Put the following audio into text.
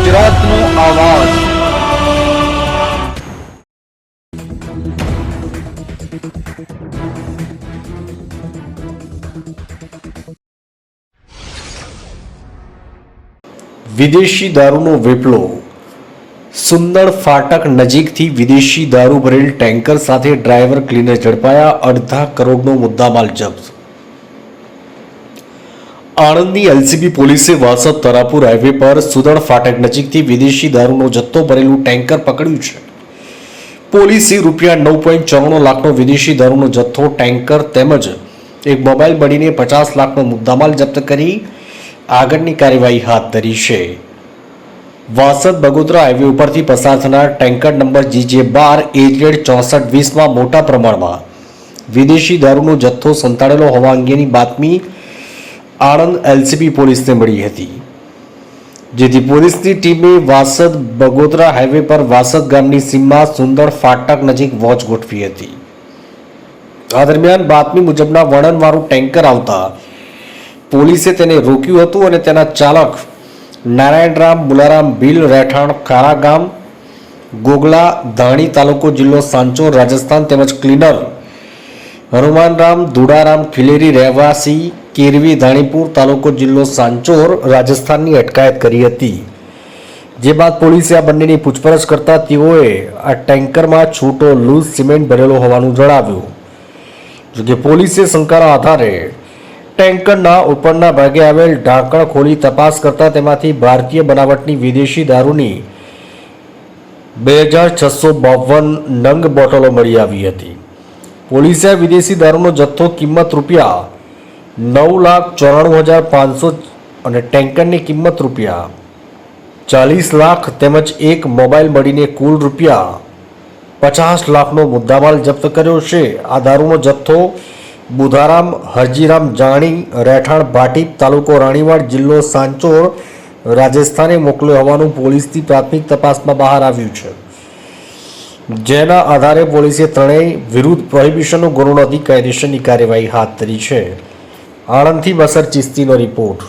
ગુજરાતનો આવાજ। વિદેશી દારૂનો વેપલો। સુંદર ફાટક નજીકથી વિદેશી દારૂ ભરેલ ટેન્કર સાથે ડ્રાઈવર ક્લીનર ઝડપાયા। 2.5 કરોડનો મુદ્દામાલ જપ્ત। આણંદની એલસીબી પોલીસે વાસદ તરાપુર હાઈવે પર સુદળ ફાટક નજીકથી વિદેશી દારૂનો જથ્થો ભરેલું ટેન્કર પકડ્યું છે। પોલીસે રૂપિયા 9.94 લાખનો વિદેશી દારૂનો જથ્થો, ટેન્કર તેમજ એક મોબાઈલ મળીને 50 લાખનો મુદ્દામાલ જપ્ત કરી આગળની કાર્યવાહી હાથ ધરી છે। વાસદ બગોદરા હાઈવે ઉપરથી પસાર થનાર ટેન્કર નંબર GJ12 મોટા પ્રમાણમાં વિદેશી દારૂનો જથ્થો સંતાડેલો હોવા અંગેની બાતમી આણંદ એલસીબી પોલીસને મળી હતી, જેથી પોલીસની ટીમે વાસદ બગોદરા હાઈવે પર વાસદ ગામની સીમમાં સુંદર ફાટક નજીક વોચ ગોઠવી હતી। આ દરમિયાન બાતમી મુજબના વર્ણનવાળું ટેન્કર આવતા પોલીસે તેને રોક્યું હતું અને તેના ચાલક નારાયણરામ મુલારામ ભીલ, રહેઠાણ ખારા ગામ, ગોગલા ધાણી, તાલુકો જિલ્લો સાંચોર, રાજસ્થાન તેમજ ક્લીનર હનુમાનરામ ધુડારામ ખીલેરી, રહેવાસી કેરવી ધાણીપુર, તાલુકો જિલ્લો સાંચોર, રાજસ્થાનની અટકાયત કરી હતી। જે બાદ પોલીસે આ બંનેની પૂછપરછ કરતા તેઓએ આ ટેન્કરમાં છૂટો લૂઝ સિમેન્ટ ભરેલો હોવાનું જણાવ્યું। જોકે પોલીસે શંકાના આધારે ટેન્કરના ઉપરના ભાગે આવેલ ઢાંકણ ખોલી તપાસ કરતા તેમાંથી ભારતીય બનાવટની વિદેશી દારૂની 2652 નંગ બોટલો મળી આવી હતી। પોલીસે આ વિદેશી દારૂનો જથ્થો કિંમત રૂપિયા 9,94,500 અને ટેન્કરની કિંમત રૂપિયા 40 લાખ તેમજ એક મોબાઈલ મળીને કુલ રૂપિયા 50 લાખનો મુદ્દામાલ જપ્ત કર્યો છે। આ દારૂનો જથ્થો બુધારામ હરજીરામ જાણી, રહેઠાણ ભાટીપ, તાલુકો રાણીવાડ, જિલ્લો સાંચોર, રાજસ્થાને મોકલ્યો હોવાનું પોલીસની પ્રાથમિક તપાસમાં બહાર આવ્યું છે, જેના આધારે પોલીસે ત્રણેય વિરુદ્ધ પ્રોહિબિશનનો ગુનો નોંધી કાયદેસરની કાર્યવાહી હાથ ધરી છે। આણંદથી બસર ચિસ્તીનો રિપોર્ટ।